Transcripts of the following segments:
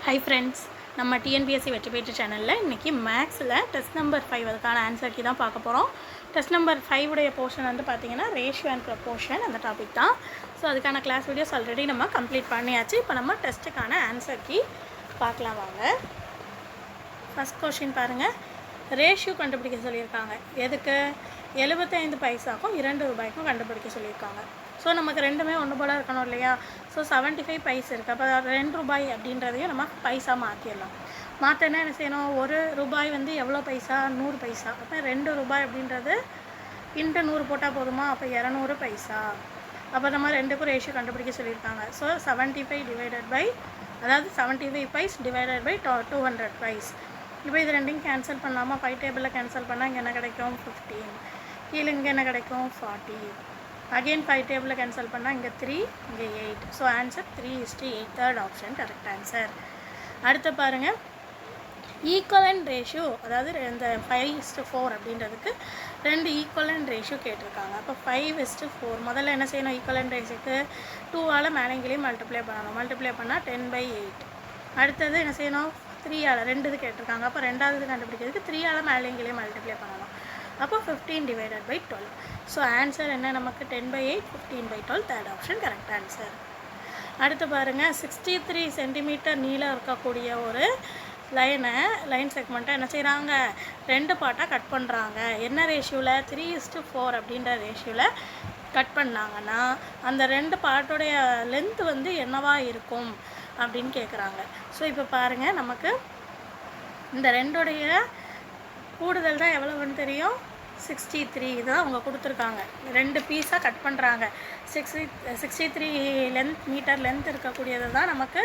Hi friends, நம்ம TNPSC வெற்றி பெற்ற சேனலில் இன்றைக்கி மேக்ஸில் டெஸ்ட் நம்பர் 5 அதுக்கான ஆன்சர் கீ தான் பார்க்க போகிறோம். டெஸ்ட் நம்பர் 5 உடைய போர்ஷன் வந்து பார்த்திங்கன்னா ரேஷியோ அண்ட் ப்ரொபோர்ஷன் அந்த டாபிக் தான். ஸோ அதுக்கான கிளாஸ் வீடியோஸ் ஆல்ரெடி நம்ம கம்ப்ளீட் பண்ணியாச்சு. இப்போ நம்ம டெஸ்ட்டுக்கான ஆன்சர் கீ பார்க்கலாம் வாங்க. ஃபஸ்ட் கொஷின் பாருங்கள். ரேஷியோ கண்டுபிடிக்க சொல்லியிருக்காங்க. எதுக்கு? 75 பைசாக்கும் 2 ரூபாய்க்கும் கண்டுபிடிக்க சொல்லியிருக்காங்க. ஸோ நமக்கு ரெண்டுமே ஒன்று போல் இருக்கணும் இல்லையா? ஸோ 75 பைசா இருக்குது. அப்போ 2 ரூபாய் அப்படின்றதையும் நம்ம பைசா மாற்றிடலாம். மாற்றினா என்ன செய்யணும்? 1 ரூபாய் வந்து எவ்வளோ பைசா? 100 பைசா. அப்போ 2 ரூபாய் அப்படின்றது இன்ட்டு 100 போட்டால் போதுமா? அப்போ 200 பைசா. அப்போ நம்ம ரெண்டுக்கும் ரேஷியோ கண்டுபிடிக்க சொல்லியிருக்காங்க. ஸோ 75 டிவைடட் பை, அதாவது 75 பைஸ் டிவைடட் பை 200 பைஸ். இப்போ இது ரெண்டையும் கேன்சல் பண்ணலாமா? 5 டேபிளில் கேன்சல் பண்ணால் இங்கே என்ன கிடைக்கும்? 15. கீழே இங்கே என்ன கிடைக்கும்? 40. அகெயின் 5 டேபிளில் கேன்சல் பண்ணால் இங்கே 3, இங்கே 8. So answer 3:8. Third option correct answer. அடுத்து பாருங்கள், ஈக்குவலன்ட் ரேஷியோ, அதாவது இந்த 5:4 அப்படின்றதுக்கு 2 ஈக்குவலன்ட் ரேஷியோ கேட்டிருக்காங்க. அப்போ 5:4 முதல்ல என்ன செய்யணும்? ஈக்குவலன்ட் ரேஷியோக்கு 2ஆல் மேலேங்கிலையும் மல்டிப்ளை பண்ணணும். மல்டிப்ளை பண்ணால் 10/8. அடுத்தது என்ன செய்யணும்? 3ஆல் 2 இது கேட்டிருக்காங்க. அப்போ ரெண்டாவது கண்டுபிடிக்கிறதுக்கு 3ஆல் மேலேங்கிலையும் மல்டிப்ளை பண்ணணும். அப்போ 15 டிவைடட் பை 12. ஸோ ஆன்சர் என்ன நமக்கு? 10/8, 15/12. Third option correct answer. அடுத்து பாருங்கள், 63 சென்டிமீட்டர் நீளம் இருக்கக்கூடிய ஒரு லைன் செக்மெண்ட்டை என்ன செய்கிறாங்க? 2 பார்ட்டாக கட் பண்ணுறாங்க. என்ன ரேஷியோவில்? 3:4 அப்படின்ற ரேஷியோவில் கட் பண்ணாங்கன்னா அந்த 2 பார்ட்டோடைய லென்த் வந்து என்னவா இருக்கும் அப்படின்னு கேட்குறாங்க. ஸோ இப்போ பாருங்கள், நமக்கு இந்த ரெண்டோடைய கூடுதல் தான் எவ்வளோன்னு தெரியும்? 63. இதுதான் அவங்க கொடுத்துருக்காங்க. 2 பீஸாக கட் பண்ணுறாங்க. 63 மீட்டர் லென்த் இருக்கக்கூடியது தான் நமக்கு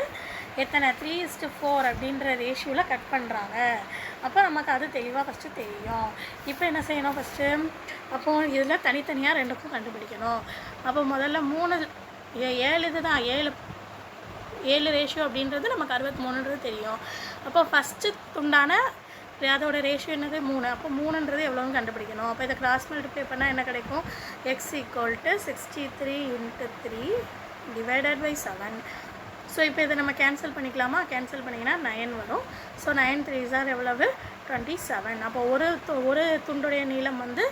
எத்தனை? 3:4 அப்படின்ற ரேஷியோவில் கட் பண்ணுறாங்க. அப்போ நமக்கு அது தெளிவாக ஃபஸ்ட்டு தெரியும். இப்போ என்ன செய்யணும்? ஃபஸ்ட்டு அப்போது இதில் தனித்தனியாக ரெண்டுக்கும் கண்டுபிடிக்கணும். அப்போ முதல்ல 7 இது தான் 7 ரேஷியோ அப்படின்றது நமக்கு 63ன்றது தெரியும். அப்போ ஃபஸ்ட்டு துண்டான அதோட ரேஷியோ என்னது? 3. அப்போ 3ன்றது எவ்வளோன்னு கண்டுபிடிக்கணும். அப்போ இதை கிராஸ் மல்டிப்ளை பண்ணால் என்ன கிடைக்கும்? x = 63 × 3 divided by 7. ஸோ இப்போ இதை நம்ம கேன்சல் பண்ணிக்கலாமா? கேன்சல் பண்ணிங்கன்னா 9 வரும். ஸோ 9 3s எவ்வளவு? 27. அப்போ ஒரு துண்டுடைய நீளம் வந்து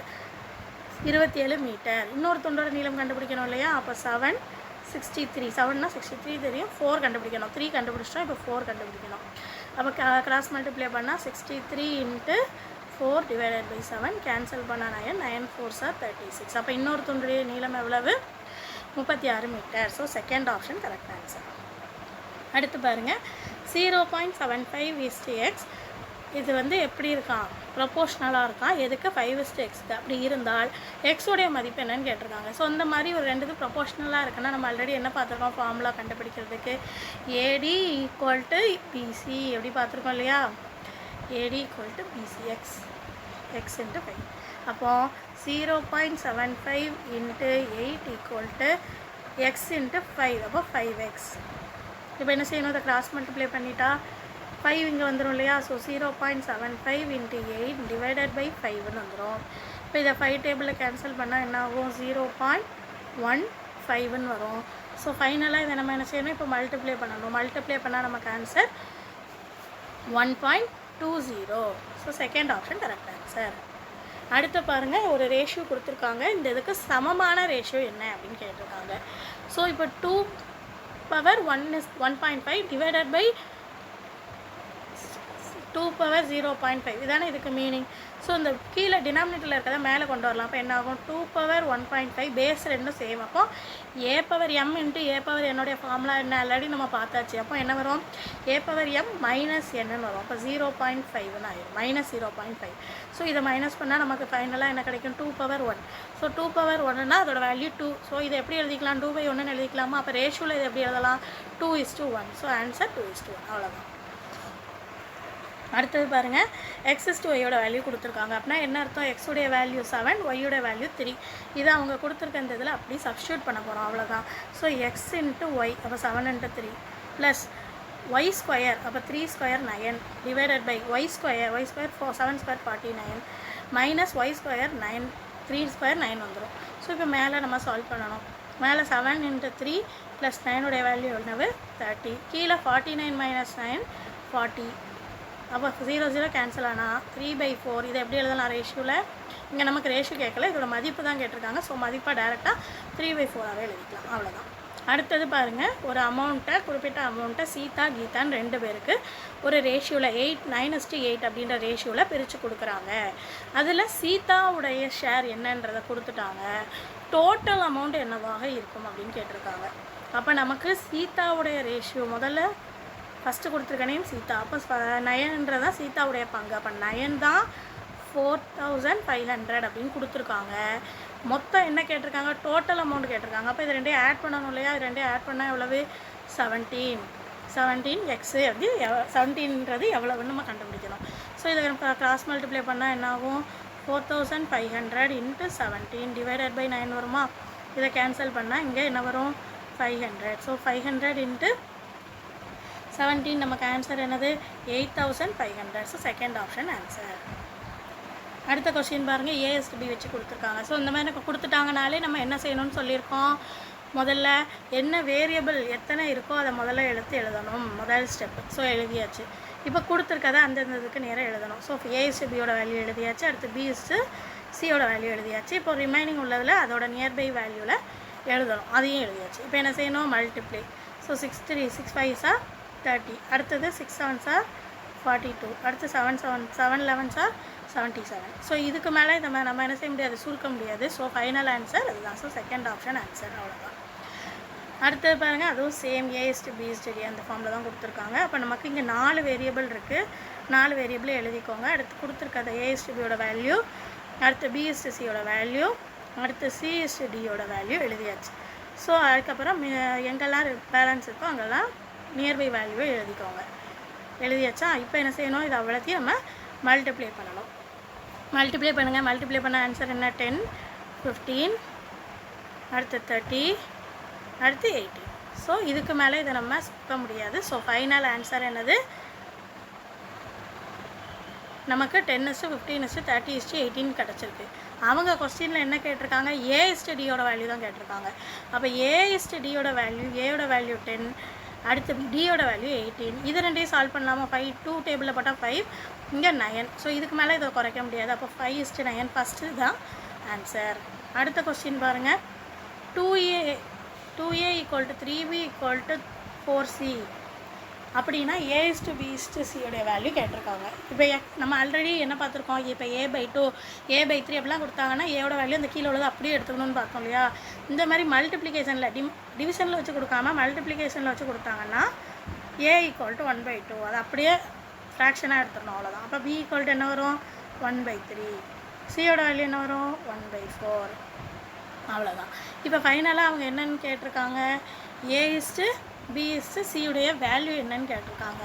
27 மீட்டர். இன்னொரு துண்டோட நீளம் கண்டுபிடிக்கணும் இல்லையா? அப்போ 7 63. 7னா 63 தெரியும். 4 கண்டுபிடிக்கணும். 3 கண்டுபிடிச்சிட்டோம். இப்போ 4 கண்டுபிடிக்கணும். அப்போ கிராஸ் மல்டிப்ளை பண்ணால் 63 × 4 டிவைடட் பை 7. கேன்சல் பண்ணால் 9 4s 36. அப்போ இன்னொரு துண்டுடைய நீளம் எவ்வளவு? 36 metre. So second option correct answer. அடுத்து பாருங்கள், 0.75:x. இது வந்து எப்படி இருக்கான்? ப்ரொபோஷ்னலாக இருக்கான். எதுக்கு? 5:x. அப்படி இருந்தால் எக்ஸோடைய மதிப்பு என்னன்னு கேட்டிருக்காங்க. ஸோ இந்த மாதிரி ஒரு 2 இது ப்ரொபோஷ்னலாக இருக்குன்னா நம்ம ஆல்ரெடி என்ன பார்த்துருக்கோம்? ஃபார்முலா கண்டுபிடிக்கிறதுக்கு AD = BC எப்படி பார்த்துருக்கோம் இல்லையா? AD = BC, x × 5. அப்போது 0.75 × 8 = x × 5. அப்போ 5x. இப்போ என்ன செய்யணும்? இதை கிராஸ் மல்டிப்ளை பண்ணிட்டா 5 இங்கே வந்துடும் இல்லையா? ஸோ 0.75 × 8 டிவைடட் பை 5ன்னு வந்துடும். இப்போ இதை 5 டேபிளில் கேன்சல் பண்ணால் என்ன ஆகும்? 0.15ன்னு வரும். ஸோ ஃபைனலாக இதை நம்ம என்ன செய்யணும்? இப்போ மல்டிப்ளை பண்ணணும். மல்டிப்ளை பண்ணால் நமக்கு answer 1.20. So second option correct answer. அடுத்து பாருங்கள், ஒரு ரேஷியோ கொடுத்துருக்காங்க. இந்த இதுக்கு சமமான ரேஷியோ என்ன அப்படின்னு கேட்டிருக்காங்க. ஸோ இப்போ 2^1 டிவைடட் பை 2^0.5 இதானே இதுக்கு மீனிங். ஸோ இந்த கீழே டினாமினேட்டரில் இருக்கிறத மேலே கொண்டு வரலாம். அப்போ என்ன ஆகும்? 2^1.5 பேஸ் ரெண்டும் சேம். அப்போ a/m × a/n ஃபார்முலா என்ன? ஆல்ரெடி நம்ம பார்த்தாச்சு. அப்போ என்ன வரும்? a/m - n வரும். அப்போ 0.5ன்னு ஆயிடும். -0.5. ஸோ இதை மைனஸ் பண்ணால் நமக்கு ஃபைனலாக என்ன கிடைக்கும்? 2^1. ஸோ 2^1ன்னா அதோட வேல்யூ 2. ஸோ இதை எப்படி எழுதிக்கலாம்? 2/1ன்னு எழுதிக்கலாமா? அப்போ ரேஷியோவில் இதை எப்படி எழுதலாம்? 2:1. So answer 2:1. அவ்வளோதான். அடுத்தது பாருங்கள், x/y வேல்யூ கொடுத்துருக்காங்க. அப்படின்னா என்ன அர்த்தம்? x உடைய வேல்யூ 7, y வேல்யூ 3. இதை அவங்க கொடுத்துருக்க இந்த இதில் அப்படி சப்ஸ்டியூட் பண்ண போகிறோம். அவ்வளோதான். ஸோ x × y அப்போ 7 × 3 ப்ளஸ் y². அப்போ 3² 9 divided by y² 7² 49 minus y² 9 3² 9 வந்துடும். ஸோ இப்போ மேலே நம்ம சால்வ் பண்ணணும். மேலே 7 × 3 + 9 உடைய வேல்யூ எவ்வளவு 30. கீழே 49 - 9 40. அப்போ 0 0 கேன்சல் ஆனால் 3/4. இதை எப்படி எழுதலாம் ரேஷியோவில்? இங்கே நமக்கு ரேஷியோ கேட்கல, இதோட மதிப்பு தான் கேட்டிருக்காங்க. ஸோ மதிப்பாக டேரெக்டாக 3/4ஆகவே எழுதிக்கலாம். அவ்வளோதான். அடுத்தது பாருங்கள், ஒரு குறிப்பிட்ட அமௌண்ட்டை சீதா கீதான்னு 2 பேருக்கு ஒரு ரேஷியோவில் 9:8 அப்படின்ற ரேஷியோவில் பிரித்து கொடுக்குறாங்க. அதில் சீதாவுடைய ஷேர் என்னன்றதை கொடுத்துட்டாங்க. டோட்டல் அமௌண்ட் என்னவாக இருக்கும் அப்படின்னு கேட்டிருக்காங்க. அப்போ நமக்கு சீதாவுடைய ரேஷியோ முதல்ல ஃபஸ்ட்டு கொடுத்துருக்கனேயும் சீதா, அப்போ 9ன்றதான் சீதாவுடைய பங்கு. அப்போ 9 தான் 4500 அப்படின்னு கொடுத்துருக்காங்க. மொத்தம் என்ன கேட்டிருக்காங்க? டோட்டல் அமௌண்ட் கேட்டிருக்காங்க. அப்போ இது ரெண்டையும் ஆட் பண்ணணும் இல்லையா? இது ரெண்டையும் ஆட் பண்ணால் எவ்வளவு? 17x அப்படி 17ன்றது எவ்வளவுன்னு நம்ம கண்டுபிடிக்கணும். ஸோ இதை கிராஸ் மல்டிப்ளை பண்ணால் என்ன ஆகும்? 4500 × 17 / 9 வருமா? இதை கேன்சல் பண்ணால் இங்கே என்ன வரும்? 500. ஸோ 500 × 17 நமக்கு ஆன்சர் என்னது? 8500. So second option answer. அடுத்த கொஸ்டின் பாருங்கள், ஏஎஸ்பி வச்சு கொடுத்துருக்காங்க. ஸோ இந்த மாதிரி கொடுத்துட்டாங்கனாலே நம்ம என்ன செய்யணும்னு சொல்லியிருக்கோம்? முதல்ல என்ன வேரியபிள் எத்தனை இருக்கோ அதை முதல்ல எழுதணும், முதல் ஸ்டெப்பு. ஸோ எழுதியாச்சு. இப்போ கொடுத்துருக்கதை அந்தந்த இதுக்கு நேராக எழுதணும். ஸோ ஏஎஸ்பியோட வேல்யூ எழுதியாச்சு. அடுத்து பிஎஸ்சியோட வேல்யூ எழுதியாச்சு. இப்போ ரிமைனிங் உள்ளதில் அதோட நியர்பை வேல்யூவில் எழுதணும், அதையும் எழுதியாச்சு. இப்போ என்ன செய்யணும்? மல்டிப்ளை. ஸோ 6 3 6 5 30. அடுத்தது 6 7 42. அடுத்து 7 11 77. ஸோ இதுக்கு மேலே இதை நம்ம என்ன செய்ய முடியாது? சுருக்க முடியாது. ஸோ ஃபைனல் ஆன்சர் அதுதான். So second option answer. அவ்வளோதான். அடுத்தது பாருங்கள், அதுவும் சேம் ஏஎஸ்டி அந்த ஃபார்மில் தான் கொடுத்துருக்காங்க. அப்போ நமக்கு இங்கே 4 வேரியபிள் இருக்குது. 4 வேரியபிள் எழுதிக்கோங்க. அடுத்து கொடுத்துருக்காத ஏஎஸ்டிபியோட வேல்யூ, அடுத்து பிஎஸ்டிசியோட வேல்யூ, அடுத்து சிஎஸ்டியோட வேல்யூ எழுதியாச்சு. ஸோ அதுக்கப்புறம் எங்கெல்லாம் பேலன்ஸ் இருக்கோ அங்கெல்லாம் நியர்பை வேல்யூவை எழுதிக்கோங்க. எழுதியாச்சா? இப்போ என்ன செய்யணும்? இது அவ்வளோத்தையும் நம்ம மல்டிப்ளை பண்ணணும். மல்டிப்ளை பண்ணுங்கள். மல்டிப்ளை பண்ண ஆன்சர் என்ன? 10 15, அடுத்து 30, அடுத்து 18. ஸோ இதுக்கு மேலே இதை நம்ம சுத்த முடியாது. ஸோ ஃபைனல் ஆன்சர் என்னது? நமக்கு 10:15 30:18 கிடச்சிருக்கு. அவங்க கொஸ்டினில் என்ன கேட்டிருக்காங்க? ஏஎஸ்டியோட வேல்யூ தான் கேட்டிருக்காங்க. அப்போ ஏஎஸ்டியோட வேல்யூ, ஏயோட வேல்யூ 10, அடுத்து டியோட வேல்யூ 18. இது ரெண்டையும் சால்வ் பண்ணலாமா? 5 2 டேபிளில் போட்டால் 5, இங்கே 9. ஸோ இதுக்கு மேலே இதை குறைக்க முடியாது. அப்போ 5:9 ஃபஸ்ட்டு தான் ஆன்சர். அடுத்த கொஸ்டின் பாருங்கள், 2a = 3b = 4c அப்படின்னா A:B:C வேல்யூ கேட்டிருக்காங்க. இப்போ நம்ம ஆல்ரெடி என்ன பார்த்துருக்கோம்? இப்போ A/2 A/3 அப்படிலாம் கொடுத்தாங்கன்னா ஏயோட வேல்யூ அந்த கீழே உள்ளது அப்படியே எடுத்துக்கணும்னு பார்த்தோம் இல்லையா? இந்த மாதிரி மல்டிப்ளிகேஷனில் டிவிஷனில் வச்சு கொடுக்காம மல்டிப்ளிகேஷனில் வச்சு கொடுத்தாங்கன்னா A = 1/2 அது அப்படியே ஃப்ராக்ஷனாக எடுத்துடணும். அவ்வளோதான். அப்போ B = என்ன வரும்? 1/3. சியோட வேல்யூ என்ன வரும்? 1/4. அவ்வளோதான். இப்போ ஃபைனலாக அவங்க என்னென்னு கேட்டிருக்காங்க? A/B/Cயுடைய வேல்யூ என்னன்னு கேட்டிருக்காங்க.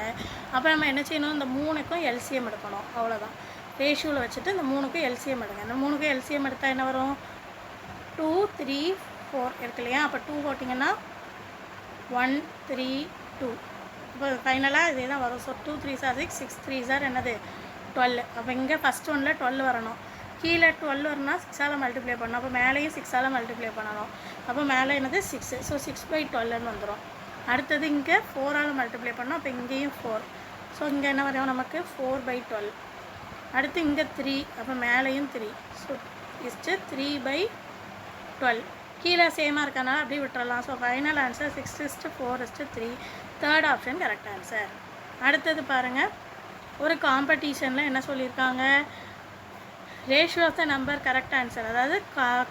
அப்போ நம்ம என்ன செய்யணும்? இந்த 3க்கும் எல்சிஎம் எடுக்கணும். அவ்வளோதான். ரேஷியோவில் வச்சுட்டு இந்த 3க்கும் எல்சிஎம் எடுங்க. இந்த 3க்கும் எல்சிஎம் எடுத்தால் என்ன வரும்? 2 3 4 இருக்கு இல்லையா? அப்போ 2 போட்டிங்கன்னா 1 3 2. இப்போ ஃபைனலாக இதே தான் வரும். ஸோ 2 3 6 6 3 என்னது? 12. அப்போ இங்கே ஃபஸ்ட் ஒன்றில் 12 வரணும். கீழே 12 வரணும்னா 6ஆல் மல்டிப்ளை பண்ணணும். அப்போ மேலேயும் 6ஆல் மல்டிப்ளை பண்ணணும். அப்போ மேலே என்னது? 6. ஸோ 6/12 வந்துடும். அடுத்தது இங்கே 4ஆல் மல்டிப்ளை பண்ணோம். அப்போ இங்கேயும் 4. ஸோ இங்கே என்ன வரும் நமக்கு? 4/12. அடுத்து இங்கே 3. அப்போ மேலேயும் 3. ஸோ 3/12. கீழே சேமாக இருக்கனால அப்படியே விட்டுறலாம். So final answer 6:4:3. Third option correct answer. அடுத்தது பாருங்கள், ஒரு காம்படிஷனில் என்ன சொல்லியிருக்காங்க? Ratio of the number correct answer. அதாவது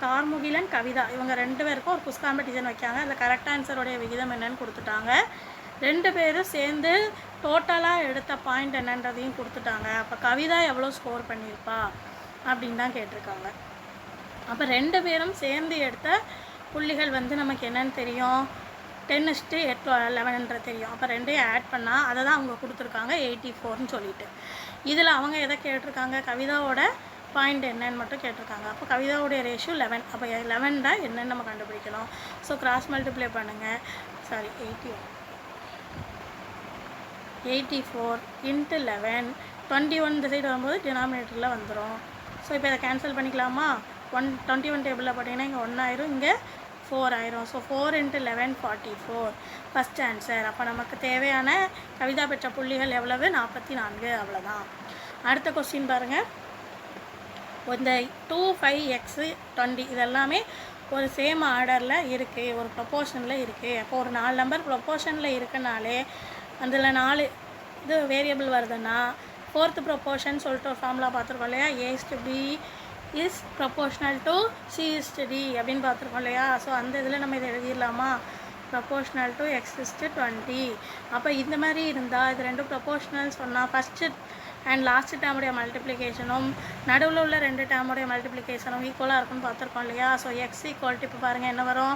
கார்முகிலன் கவிதா இவங்க 2 பேருக்கும் ஒரு குஸ் காம்படிஷன் வைக்காங்க. அதில் கரெக்ட் ஆன்சருடைய விகிதம் என்னன்னு கொடுத்துட்டாங்க. 2 பேரும் சேர்ந்து டோட்டலாக எடுத்த பாயிண்ட் என்னன்றதையும் கொடுத்துட்டாங்க. அப்போ கவிதா எவ்வளோ ஸ்கோர் பண்ணியிருப்பா அப்படின்னு தான் கேட்டிருக்காங்க. அப்போ 2 பேரும் சேர்ந்து எடுத்த புள்ளிகள் நமக்கு என்னன்னு தெரியும்? 10:11 தெரியும். அப்போ 2ஐயும் ஆட் பண்ணால் அதை தான் அவங்க கொடுத்துருக்காங்க 84ன்னு சொல்லிட்டு. இதில் அவங்க எதை கேட்டிருக்காங்க? கவிதாவோட பாயிண்ட் என்னன்னு மட்டும் கேட்டிருக்காங்க. அப்போ கவிதாவுடைய ரேஷியோ 11. அப்போ 11 தான் என்னன்னு நம்ம கண்டுபிடிக்கணும். ஸோ கிராஸ் மல்டிப்ளை பண்ணுங்கள். 84 × 11 21 இந்த சைடு வரும்போது டினாமினேட்டரில் வந்துடும். ஸோ இப்போ இதை கேன்சல் பண்ணிக்கலாமா? 21 டேபிளில் போட்டிங்கன்னா இங்கே 1 ஆயிரும், இங்கே 4 ஆயிரும். So 4 × 11 44 first answer. அப்போ நமக்கு தேவையான கவிதா பெற்ற புள்ளிகள் எவ்வளவு? 44. அவ்வளோதான். அடுத்த கொஸ்டின் பாருங்கள். இந்த 2, 5, x 20 இதெல்லாமே ஒரு சேம் ஆர்டரில் இருக்குது, ஒரு ப்ரொப்போர்ஷனில் இருக்குது. அப்போ ஒரு 4 நம்பர் ப்ரொப்போர்ஷனில் இருக்குனாலே அதில் 4 இது வேரியபிள் வருதுன்னா 4th ப்ரொப்போர்ஷன் சொல்லிட்டு ஒரு ஃபார்முலா பார்த்துருக்கோம் இல்லையா? A/B is proportional to C/D அப்படின்னு பார்த்துருக்கோம் இல்லையா? ஸோ அந்த இதில் நம்ம இதை எழுதிடலாமா? Proportional to x/20. அப்போ இந்த மாதிரி இருந்தால் இது ரெண்டும் ப்ரொப்போர்ஷனல் சொன்னால் ஃபஸ்ட்டு அண்ட் லாஸ்ட் டேமுடைய மல்டிப்ளிகேஷனும் நடுவில் உள்ள 2 டேமுடைய மல்டிப்ளிகேஷனும் ஈக்குவலாக இருக்குன்னு பார்த்துருக்கோம் இல்லையா? ஸோ x ஈக்குவல் டு இப்போ பாருங்கள் என்ன வரும்?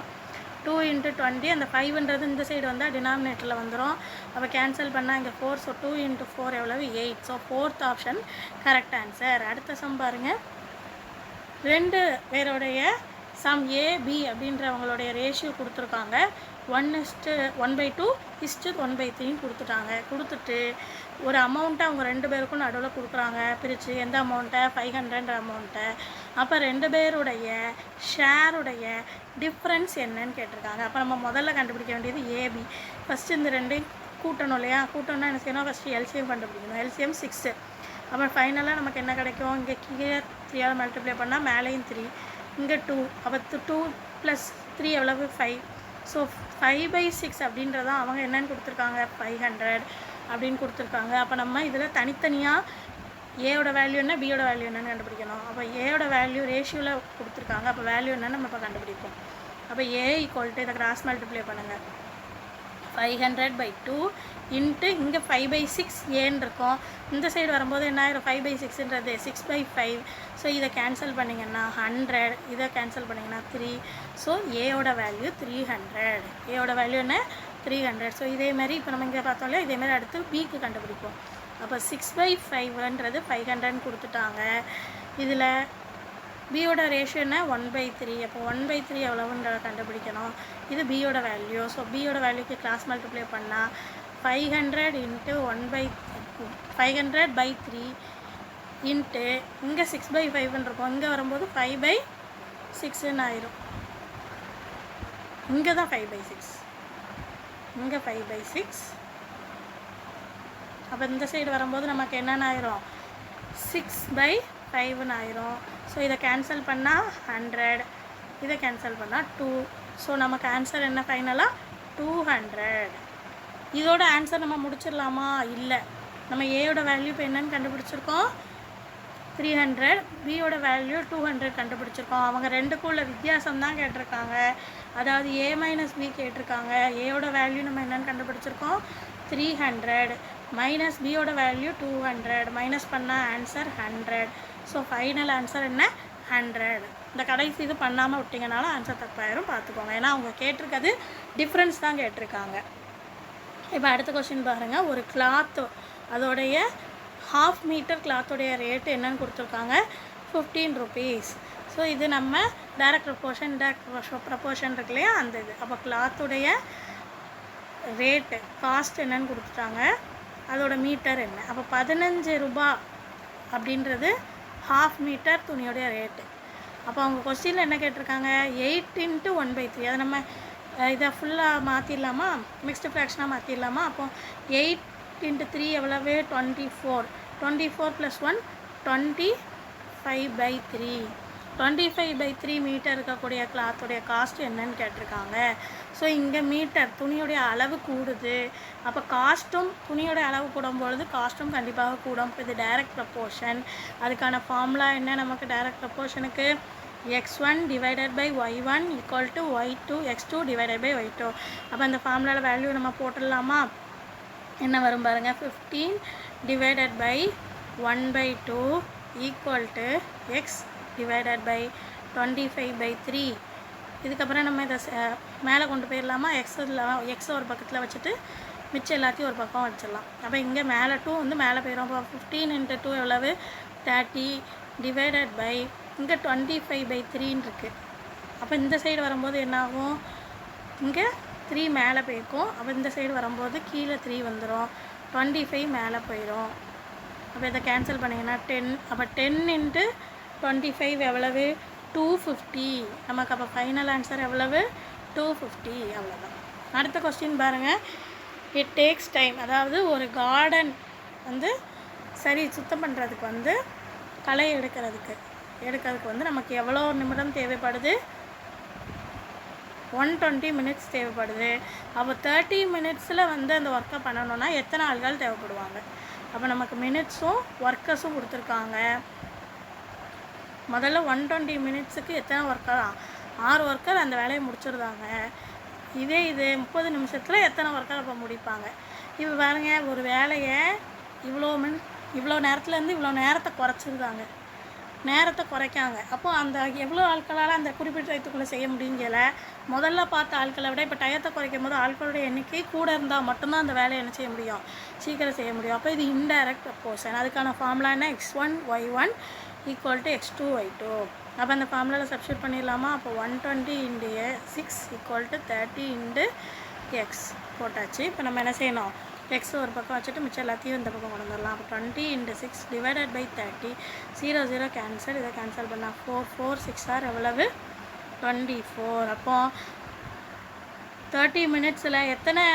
2 × 20. அந்த 5ன்றது இந்த சைடு வந்தால் டினாமினேட்டரில் வந்துடும். அப்போ கேன்சல் பண்ணால் இங்கே 4. ஸோ 2 × 4 எவ்வளவு? 8. So 4th option correct answer. அடுத்த சம் பாருங்கள். 2 பேருடைய சம் AB அப்படின்றவங்களுடைய ரேஷியோ கொடுத்துருக்காங்க. 1:1/2 1/3 கொடுத்துட்டாங்க. கொடுத்துட்டு ஒரு அமௌண்ட்டை அவங்க 2 பேருக்கும் நடுவில் கொடுக்குறாங்க. பிரித்து எந்த அமௌண்ட்டை? 500 அமௌண்ட்டை. அப்போ 2 பேருடைய ஷேருடைய டிஃப்ரென்ஸ் என்னன்னு கேட்டிருக்காங்க. அப்போ நம்ம முதல்ல கண்டுபிடிக்க வேண்டியது AB. ஃபஸ்ட்டு இந்த 2 கூட்டணும் இல்லையா? கூட்டணும்னா என்ன செய்யணும்? ஃபஸ்ட்டு LCM கண்டுபிடிக்கணும். LCM 6. அப்புறம் ஃபைனலாக நமக்கு என்ன கிடைக்கும்? இங்கே கீழே 3ஆல் மல்டிப்ளை பண்ணால் மேலேயும் 3, இங்கே 2. அப்போ 2 + 3 எவ்வளவு? 5. ஸோ 5/6 அப்படின்றதான் அவங்க என்னென்னு கொடுத்துருக்காங்க? 500 அப்படின்னு கொடுத்துருக்காங்க. அப்போ நம்ம இதில் தனித்தனியாக ஏயோட வேல்யூ என்ன, பியோட வேல்யூ என்னன்னு கண்டுபிடிக்கணும். அப்போ ஏயோட வேல்யூ ரேஷியோவில் கொடுத்துருக்காங்க. அப்போ வேல்யூ என்னன்னு நம்ம இப்போ கண்டுபிடிப்போம். அப்போ A = இதை கிராஸ் மல்டிப்ளை பண்ணுங்கள். 500/2 இன்ட்டு இங்கே 5/6 ஏன்னு இருக்கும். இந்த சைடு வரும்போது என்ன ஆயிரும்? 5/6ன்றது 6/5. ஸோ இதை கேன்சல் பண்ணிங்கன்னா 100, இதை கேன்சல் பண்ணிங்கன்னா 3. ஸோ ஏயோட வேல்யூ 300. ஏயோட வேல்யூ என்ன? 300. ஸோ இதேமாதிரி இப்போ நம்ம இங்கே பார்த்தோம் இல்லையா? இதேமாதிரி அடுத்து பிக்கு கண்டுபிடிப்போம். அப்போ 6/5ன்றது 500ன்னு கொடுத்துட்டாங்க. இதில் பியோட ரேஷியோ என்ன? 1/3. அப்போ 1/3 எவ்வளவுன்றதை கண்டுபிடிக்கணும். இது பியோட வேல்யூ. ஸோ பியோட வேல்யூக்கு கிராஸ் மல்டிப்ளை பண்ணால் 500 × 500/3 இன்ட்டு இங்கே 6/5ன்னு இருக்கும். இங்கே வரும்போது 5/6ன்னு ஆயிரும். இங்கே தான் 5/6, இங்கே 5/6. அப்போ இந்த சைடு வரும்போது நமக்கு என்னென்ன ஆயிரும்? 6/5ன்னு ஆயிரும். ஸோ இதை கேன்சல் பண்ணால் 100, இதை கேன்சல் பண்ணால் 2. ஸோ நமக்கு ஆன்சர் என்ன? ஃபைனலாக 200. இதோட ஆன்சர் நம்ம முடிச்சிடலாமா? இல்லை. நம்ம ஏயோட வேல்யூ இப்போ என்னன்னு கண்டுபிடிச்சிருக்கோம்? 300. பியோட வேல்யூ 200 கண்டுபிடிச்சிருக்கோம். அவங்க ரெண்டுக்குள்ள வித்தியாசம் தான் கேட்டிருக்காங்க. அதாவது A - B கேட்டிருக்காங்க. ஏயோட வேல்யூ நம்ம என்னென்னு கண்டுபிடிச்சிருக்கோம்? 300 மைனஸ் பியோட வேல்யூ 200. மைனஸ் பண்ணால் ஆன்சர் 100. ஸோ ஃபைனல் ஆன்சர் என்ன? 100. இந்த கடைசி இது பண்ணாமல் விட்டிங்கனாலும் ஆன்சர் தப்பாயிரும், பார்த்துக்கோங்க. ஏன்னா அவங்க கேட்டிருக்கிறது டிஃப்ரென்ஸ் தான் கேட்டிருக்காங்க. இப்போ அடுத்த கொஸ்டின் பாருங்கள். ஒரு கிளாத்து அதோடைய 1/2 மீட்டர் கிளாத்துடைய ரேட்டு என்னன்னு கொடுத்துருக்காங்க? 15 rupees. ஸோ இது நம்ம டைரக்ட் ப்ரப்போர்ஷன் இருக்கு இல்லையா? அந்த இது. அப்போ கிளாத்துடைய ரேட்டு காஸ்ட் என்னன்னு கொடுத்துட்டாங்க. அதோட மீட்டர் என்ன? அப்போ 15 ரூபா அப்படின்றது 1/2 மீட்டர் துணியோடைய ரேட்டு. அப்போ அவங்க கொஸ்டினில் என்ன கேட்டிருக்காங்க? 8 × 1/3. அதை நம்ம இதை ஃபுல்லாக மாற்றிடலாமா? மிக்ஸ்டு ஃப்ராக்ஷனாக மாற்றிடலாமா? அப்போ 8 × 3 எவ்வளவு? 24. 24 + 1 25/3. 25/3 மீட்டர் இருக்கக்கூடிய கிளாத்துடைய காஸ்ட் என்னன்னு கேட்டிருக்காங்க. ஸோ இங்கே மீட்டர் துணியுடைய அளவு கூடுது. அப்போ காஸ்ட்டும் துணியோட அளவு கூடும்பொழுது காஸ்ட்டும் கண்டிப்பாக கூடும். இப்போ இது டைரக்ட் ப்ரப்போர்ஷன். அதுக்கான ஃபார்முலா என்ன நமக்கு? டைரக்ட் ப்ரப்போர்ஷனுக்கு x1 / y1 = y2 x2 / y2. அப்போ அந்த ஃபார்முலாவில் வேல்யூ நம்ம போட்டுடலாமா? என்ன வரும் பாருங்கள்? 15 / 1/2 = x / 25/3. இதுக்கப்புறம் நம்ம இதை மேலே கொண்டு போயிடலாமா? எக்ஸ் ஒரு பக்கத்தில் வச்சுட்டு மிச்சம் எல்லாத்தையும் ஒரு பக்கம் வச்சிடலாம். அப்போ இங்கே மேலே 2 வந்து மேலே போயிடும். அப்போ 15 × 2 எவ்வளவு? 30 / இங்கே 25/3 இருக்குது. அப்போ இந்த சைடு வரும்போது என்னாகும்? இங்கே 3 மேலே போயிருக்கும். அப்போ இந்த சைடு வரும்போது கீழே 3 வந்துடும். 25 மேலே போயிடும். அப்போ இதை கேன்சல் பண்ணிங்கன்னா 10. அப்போ 10 × 25 எவ்வளவு? 250. நமக்கு அப்போ ஃபைனல் ஆன்சர் எவ்வளவு? 250. அவ்வளோதான். அடுத்த கொஸ்டின் பாருங்கள். இட் டேக்ஸ் டைம், அதாவது ஒரு கார்டன் வந்து சரி சுத்தம் பண்ணுறதுக்கு வந்து களை எடுக்கிறதுக்கு வந்து நமக்கு எவ்வளோ நிமிடம் தேவைப்படுது? 120 மினிட்ஸ் தேவைப்படுது. அப்போ 30 மினிட்ஸில் வந்து அந்த ஒர்க்கை பண்ணணுன்னா எத்தனை ஆள்கள் தேவைப்படுவாங்க? அப்போ நமக்கு மினிட்ஸும் ஒர்க்கர்ஸும் கொடுத்துருக்காங்க. முதல்ல 120 மினிட்ஸுக்கு எத்தனை ஒர்க்கர்? 6 ஒர்க்கர் அந்த வேலையை முடிச்சிருந்தாங்க. இது 30 நிமிஷத்தில் எத்தனை ஒர்க்கர் அப்போ முடிப்பாங்க? இப்போ பாருங்க, ஒரு வேலையை இவ்வளோ நேரத்துலேருந்து இவ்வளோ நேரத்தை குறைக்காங்க. அப்போ அந்த எவ்வளோ ஆட்களால் அந்த குறிப்பிட்ட டயத்துக்குள்ளே செய்ய முடியுங்கல. முதல்ல பார்த்த ஆட்களை விட இப்போ டயத்தை குறைக்கும் போது ஆட்களோட எண்ணிக்கை கூட இருந்தால் மட்டும்தான் அந்த வேலையை என்ன செய்ய முடியும்? சீக்கிரம் செய்ய முடியும். அப்போ இது இன்டைரக்ட் ப்ரொபோர்ஷன். அதுக்கான ஃபார்முலா என்ன? x1y1 = x2y2. அப்போ அந்த ஃபார்முலாவில் சப்ஸ்டியூட் பண்ணிடலாமா? அப்போ 120 × 6 = 30 × x போட்டாச்சு. இப்போ நம்ம என்ன செய்யணும்? x ஒரு பக்கம் வச்சுட்டு மிச்சம் எல்லாத்தையும் இந்த பக்கம் கொண்டு வந்துடலாம். அப்போ 20 × 6 / 30. 0 0 கேன்சல். இதை கேன்சல் பண்ணால் 4 4 6 ஆர் எவ்வளவு? 24. அப்போ 30 மினிட்ஸில் எத்தனை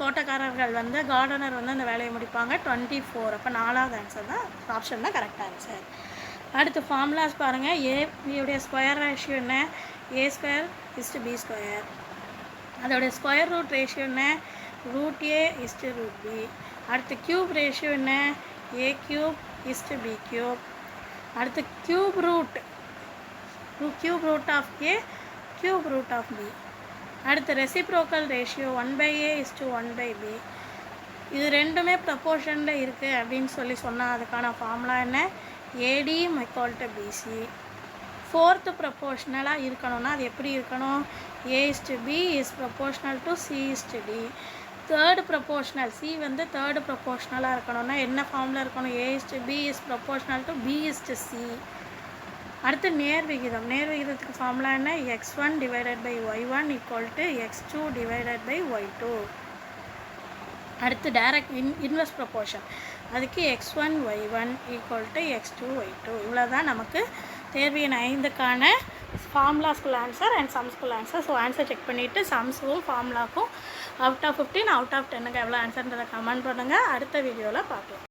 தோட்டக்காரர்கள் வந்து கார்டனர் வந்து அந்த வேலையை முடிப்பாங்க? 24. அப்போ 4வது ஆன்சர் தான், ஆப்ஷன் தான் கரெக்ட் ஆன்சர். அடுத்து ஃபார்முலாஸ் பாருங்கள். ஏடைய ஸ்கொயர் ரேஷியோ என்ன? a² = b². அதோடைய ஸ்கொயர் ரூட் ரேஷியோ என்ன? √a = √b. அடுத்து க்யூப் ரேஷியோ என்ன? a³ = b³. அடுத்து cube root of a, cube root of b. அடுத்து ரெசிப்ரோக்கல் ரேஷியோ 1/a = 1/b. இது ரெண்டுமே ப்ரப்போர்ஷனில் இருக்குது அப்படின்னு சொன்னால் அதுக்கான ஃபார்முலா என்ன? AD = BC. 4th ப்ரப்போர்ஷனலாக இருக்கணும்னா அது எப்படி இருக்கணும்? a/b is proportional to c/d. 3rd proportional, c வந்து 3rd ப்ரப்போர்ஷனலாக இருக்கணும்னா என்ன ஃபார்முலா இருக்கணும்? a/b is proportional to b/c. அடுத்து நேர்விகிதத்துக்கு ஃபார்முலா என்ன? x1 / y1 = x2 / y2. அடுத்து டைரக்ட் இன்வெர்ஸ் ப்ரப்போர்ஷன், அதுக்கு x1y1 = x2y2. இவ்வளோ தான் நமக்கு தேர்வின் 5க்கான ஃபார்முலாஸ்குள்ள ஆன்சர் அண்ட் சம்ஸ்குள்ள ஆன்சர். ஸோ ஆன்சர் செக் பண்ணிவிட்டு சம்ஸும் ஃபார்முலாக்கும் அவுட் ஆஃப் 15 அவுட் ஆஃப் 10க்கு எவ்வளோ ஆன்சர்ன்றதை கமெண்ட் பண்ணுங்கள். அடுத்த வீடியோவில் பார்க்கலாம்.